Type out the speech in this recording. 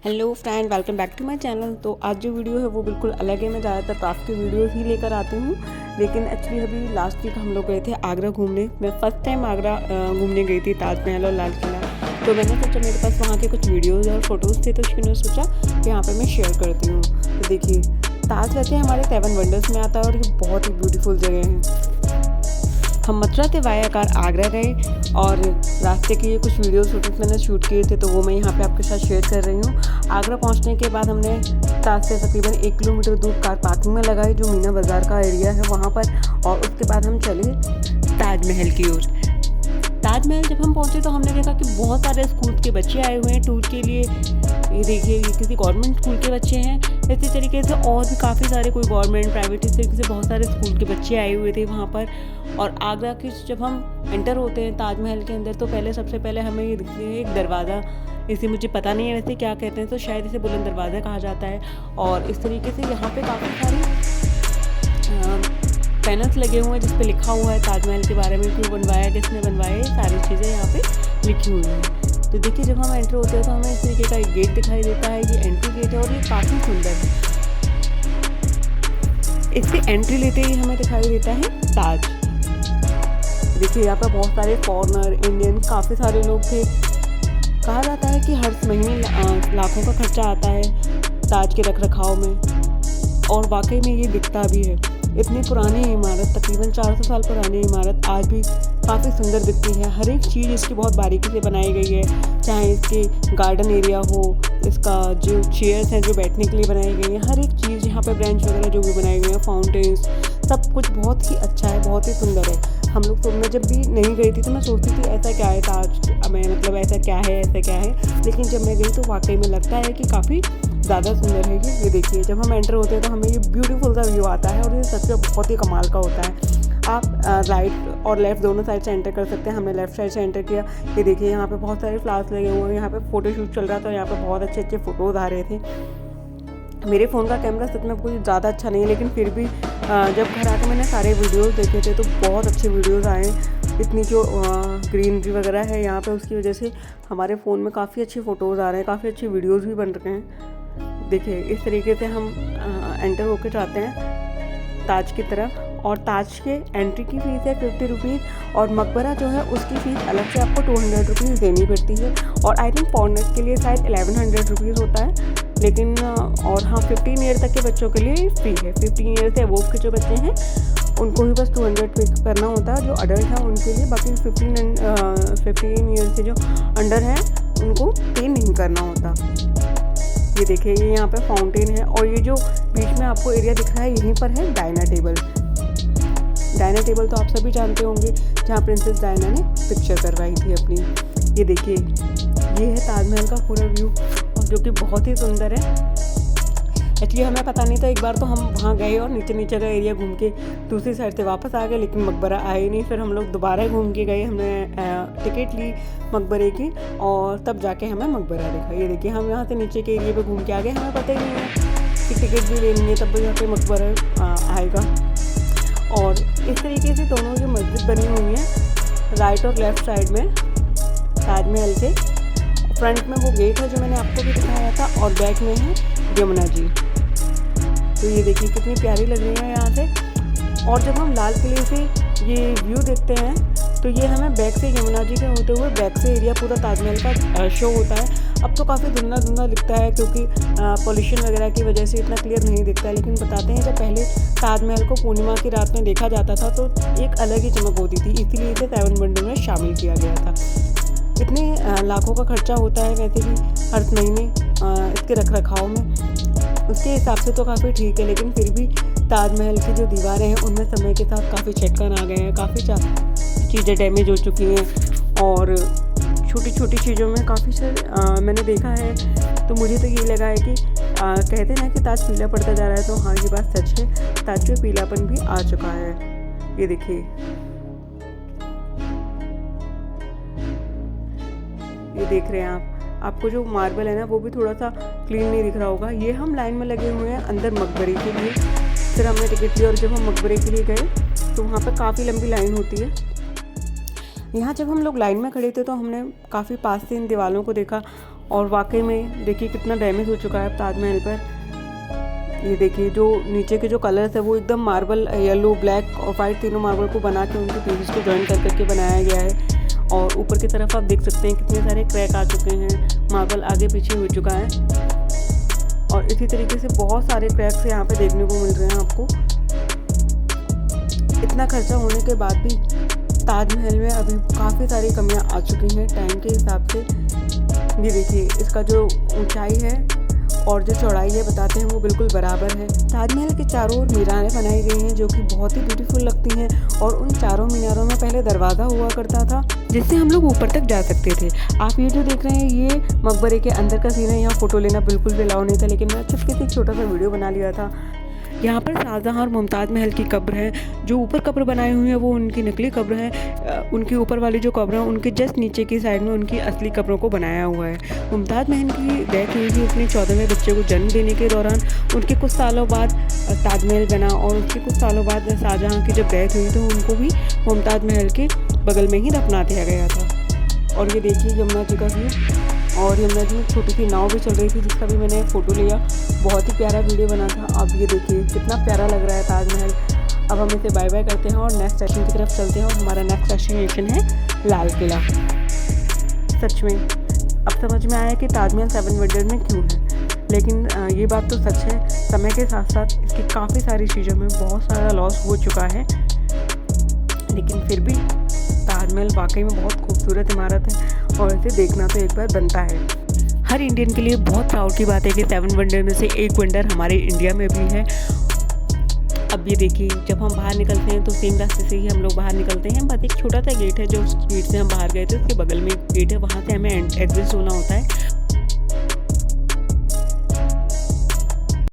Hello friend, welcome back to my channel. तो आज जो वीडियो है वो बिल्कुल अलग है। मैं ज़्यादातर क्राफ्ट की वीडियोस ही लेकर आती हूँ, लेकिन एक्चुअली अभी लास्ट वीक हम लोग गए थे आगरा घूमने। मैं फ़र्स्ट टाइम आगरा घूमने गई थी, ताजमहल और लाल किला। तो मैंने सोचा मेरे पास वहाँ के कुछ वीडियोज़ और फोटोज़ थे, तो मैंने सोचा कि यहाँ पर मैं शेयर करती हूँ। तो देखिए, ताज वैसे हमारे 7 वंडर्स में आता है और ये बहुत ही ब्यूटीफुल जगह है। हम मथुरा से वाया कार आगरा गए और रास्ते के ये कुछ वीडियोस फोटोज़ मैंने शूट किए थे, तो वो मैं यहाँ पे आपके साथ शेयर कर रही हूँ। आगरा पहुँचने के बाद हमने ताज से तकरीबन 1 किलोमीटर दूर कार पार्किंग में लगाई, जो मीना बाज़ार का एरिया है वहाँ पर। और उसके बाद हम चले ताजमहल की ओर। ताजमहल जब हम पहुँचे तो हमने देखा कि बहुत सारे स्कूल के बच्चे आए हुए हैं टूर के लिए। ये देखिए, ये किसी गवर्नमेंट स्कूल के बच्चे हैं। इसी तरीके से और भी काफ़ी सारे कोई गवर्नमेंट प्राइवेट, इस तरीके से बहुत सारे स्कूल के बच्चे आए हुए थे वहाँ पर। और आगरा की जब हम एंटर होते हैं ताजमहल के अंदर, तो सबसे पहले हमें ये दिखती है एक दरवाज़ा। इसे मुझे पता नहीं है वैसे क्या कहते हैं, तो शायद इसे बुलंद दरवाज़ा कहा जाता है। और इस तरीके से यहाँ पे काफ़ी सारी पैनल्स लगे हुए हैं जिस पे लिखा हुआ है ताजमहल के बारे में, क्यों बनवाया, किसने बनवाया, सारी चीज़ें यहाँ पे लिखी हुई हैं। तो देखिए, जब हम एंटर होते हैं तो हमें इस तरीके का एक गेट दिखाई देता है। ये एंट्री गेट है और ये काफ़ी सुंदर है। इसकी एंट्री लेते ही हमें दिखाई देता है ताज। देखिए, यहाँ पर बहुत सारे फॉरेनर, इंडियन, काफ़ी सारे लोग थे। कहा जाता है कि हर महीने लाखों का खर्चा आता है ताज के रख रखाव में, और वाकई में ये दिखता भी है। इतनी पुरानी इमारत, तकरीबन 400 साल पुरानी इमारत, आज भी काफ़ी सुंदर दिखती है। हर एक चीज़ इसकी बहुत बारीकी से बनाई गई है, चाहे इसके गार्डन एरिया हो, इसका जो चेयर्स हैं जो बैठने के लिए बनाई गई हैं, हर एक चीज़ यहाँ पे बेंच वगैरह जो भी बनाई गई हैं, फाउंटेन्स, सब कुछ बहुत ही अच्छा है, बहुत ही सुंदर है। हम लोग तो, मैं जब भी नहीं गई थी तो मैं सोचती थी ऐसा क्या है ताज में, मतलब ऐसा क्या है, लेकिन जब मैं गई तो वाकई में लगता है कि काफ़ी ज़्यादा सुंदर है ये देखिए, जब हम एंटर होते हैं तो हमें ये ब्यूटीफुल सा व्यू आता है, और ये सच में बहुत ही कमाल का होता है। आप राइट और लेफ़्ट दोनों साइड से एंटर कर सकते हैं। हमने लेफ़्ट साइड से एंटर किया। ये देखिए, यहाँ पे बहुत सारे फ्लावर्स लगे हुए हैं। यहाँ पे फ़ोटो शूट चल रहा था, यहाँ पे बहुत अच्छे अच्छे फ़ोटोज़ आ रहे थे। मेरे फ़ोन का कैमरा सच में कुछ ज़्यादा अच्छा नहीं है, लेकिन फिर भी जब घर आके मैंने सारे वीडियोज़ देखे थे तो बहुत अच्छे वीडियोज़ आए। इतनी जो ग्रीनरी वगैरह है यहाँ पे, उसकी वजह से हमारे फ़ोन में काफ़ी अच्छे फ़ोटोज़ आ रहे हैं, काफ़ी अच्छे वीडियोज़ भी बन रहे हैं। देखिए, इस तरीके से हम एंटर होकर जाते हैं ताज की तरफ। और ताज के एंट्री की फ़ीस है 50 रुपीज़, और मकबरा जो है उसकी फ़ीस अलग से आपको 200 रुपीज़ देनी पड़ती है। और आई थिंक फॉरनर्स के लिए शायद 1100 रुपीज़ होता है, लेकिन और हाँ, 15 ईयर तक के बच्चों के लिए फ्री है। 15 ईयर से अबोव के जो बच्चे हैं उनको भी बस 200 पे करना होता है, जो अडल्ट हैं उनके लिए। बाकी 15 ईयर से जो अंडर हैं उनको पे नहीं करना होता। ये देखिए, ये यहाँ पे फाउंटेन है, और ये जो बीच में आपको एरिया दिख रहा है यहीं पर है डाइनर टेबल। डाइनर टेबल तो आप सभी जानते होंगे, जहाँ प्रिंसेस डायना ने पिक्चर करवाई थी अपनी। ये देखिए, ये है ताजमहल का पूरा व्यू, जो कि बहुत ही सुंदर है। एक्चुअली हमें पता नहीं था, एक बार तो हम वहाँ गए और नीचे का एरिया घूम के दूसरी साइड से वापस आ गए, लेकिन मकबरा आए ही नहीं। फिर हम लोग दोबारा घूम के गए, हमने टिकट ली मकबरे की, और तब जाके हमें मकबरा देखा। ये देखिए, हम यहाँ से नीचे के एरिया पे घूम के आ गए, हमें पता ही नहीं है कि टिकट भी लेनी है, तब यहाँ पे मकबरा आएगा। और इस तरीके से दोनों जो मस्जिद बनी हुई हैं, राइट और लेफ़्ट साइड में ताजमहल के फ्रंट में वो गेट है जो मैंने आपको भी दिखाया था, और बैक में है यमुना जी। तो ये देखिए, कितनी प्यारी लग रही है यहाँ से। और जब हम लाल किले से ये व्यू देखते हैं तो ये हमें बैक से यमुना जी के होते हुए बैक से एरिया पूरा ताजमहल का शो होता है। अब तो काफ़ी धुंधला दिखता है, क्योंकि पोल्यूशन वगैरह की वजह से इतना क्लियर नहीं दिखता है, लेकिन बताते हैं जब पहले ताजमहल को पूर्णिमा की रात में देखा जाता था तो एक अलग ही चमक होती थी, इसीलिए इसे 7 वंडर में शामिल किया गया था। इतने लाखों का खर्चा होता है वैसे भी हर महीने इसके रख रखाव में, उसके हिसाब से तो काफ़ी ठीक है, लेकिन फिर भी ताजमहल की जो दीवारें हैं उनमें समय के साथ काफ़ी चटकन आ गए हैं, काफ़ी चीज़ें डैमेज हो चुकी हैं, और छोटी छोटी चीज़ों में काफ़ी सारे मैंने देखा है। तो मुझे तो ये लगा है कि कहते हैं ना कि ताज पीला पड़ता जा रहा है, तो हाँ, ये बात सच है, ताज पे पीलापन भी आ चुका है। ये देखिए, ये देख रहे हैं आपको जो मार्बल है ना वो भी थोड़ा सा क्लीन नहीं दिख रहा होगा। ये हम लाइन में लगे हुए हैं अंदर मकबरे के लिए। फिर हमने टिकट लिया, और जब हम मकबरे के लिए गए तो वहाँ पर काफ़ी लंबी लाइन होती है। यहाँ जब हम लोग लाइन में खड़े थे तो हमने काफ़ी पास से इन दीवारों को देखा, और वाकई में देखिए कितना डैमेज हो चुका है अब ताजमहल पर। ये देखिए जो नीचे के जो कलर्स है वो एकदम मार्बल येलो, ब्लैक और वाइट तीनों मार्बल को बना के उनके पीसेस को जॉइन कर करके बनाया गया है। और ऊपर की तरफ आप देख सकते हैं कितने सारे क्रैक आ चुके हैं, मार्बल आगे पीछे हो चुका है। और इसी तरीके से बहुत सारे क्रैक्स यहाँ पे देखने को मिल रहे हैं आपको। इतना खर्चा होने के बाद भी ताजमहल में अभी काफ़ी सारी कमियां आ चुकी हैं टाइम के हिसाब से। ये देखिए इसका जो ऊंचाई है और जो चौड़ाई है बताते हैं वो बिल्कुल बराबर है। ताजमहल के चारों ओर मीनारें बनाई गई हैं जो कि बहुत ही ब्यूटीफुल लगती हैं। और उन चारों मीनारों में पहले दरवाज़ा हुआ करता था जिससे हम लोग ऊपर तक जा सकते थे। आप ये जो देख रहे हैं ये मकबरे के अंदर का सीन है। यहाँ फ़ोटो लेना बिल्कुल भी अलाउ नहीं था, लेकिन मैं चुपके से एक छोटा सा वीडियो बना लिया था। यहाँ पर शाहजहाँ और मुमताज़ महल की कब्र है। जो ऊपर कब्र बनाई हुई है वो उनकी नकली कब्र है। उनके ऊपर वाली जो कब्र है उनके जस्ट नीचे की साइड में उनकी असली कब्रों को बनाया हुआ है। मुमताज़ महल की डेथ हुई थी अपने 14वें बच्चे को जन्म देने के दौरान। उनके कुछ सालों बाद ताजमहल बना और उसके कुछ सालों बाद शाहजहाँ की जब डेथ हुई तो उनको भी मुमताज़ महल के बगल में ही दफना दिया गया था। और ये देखिए यमुना जी का व्यू, और यमुना जी में छोटी सी नाव भी चल रही थी जिसका भी मैंने फ़ोटो लिया। बहुत ही प्यारा वीडियो बना था। अब ये देखिए कितना प्यारा लग रहा है ताजमहल। अब हम इसे बाय बाय करते हैं और नेक्स्ट सेशन की तरफ चलते हैं। और हमारा नेक्स्ट डेस्टिनेशन है लाल किला। सच में अब समझ में आया कि ताजमहल 7 वंडर में क्यों है। लेकिन ये बात तो सच है, समय के साथ साथ इसकी काफ़ी सारी चीज़ों में बहुत सारा लॉस हो चुका है। लेकिन फिर भी ताजमहल वाकई में बहुत खूबसूरत इमारत है और इसे देखना तो एक बार बनता है। हर इंडियन के लिए बहुत प्राउड की बात है कि 7 वंडर में से एक वंडर हमारे इंडिया में भी है। अब ये देखिए जब हम बाहर निकलते हैं तो सेम रास्ते से ही हम लोग बाहर निकलते हैं। बस एक छोटा सा गेट है, जो उस गेट से हम बाहर गए थे उसके बगल में एक गेट है, वहाँ से हमें एग्जिट होना होता है।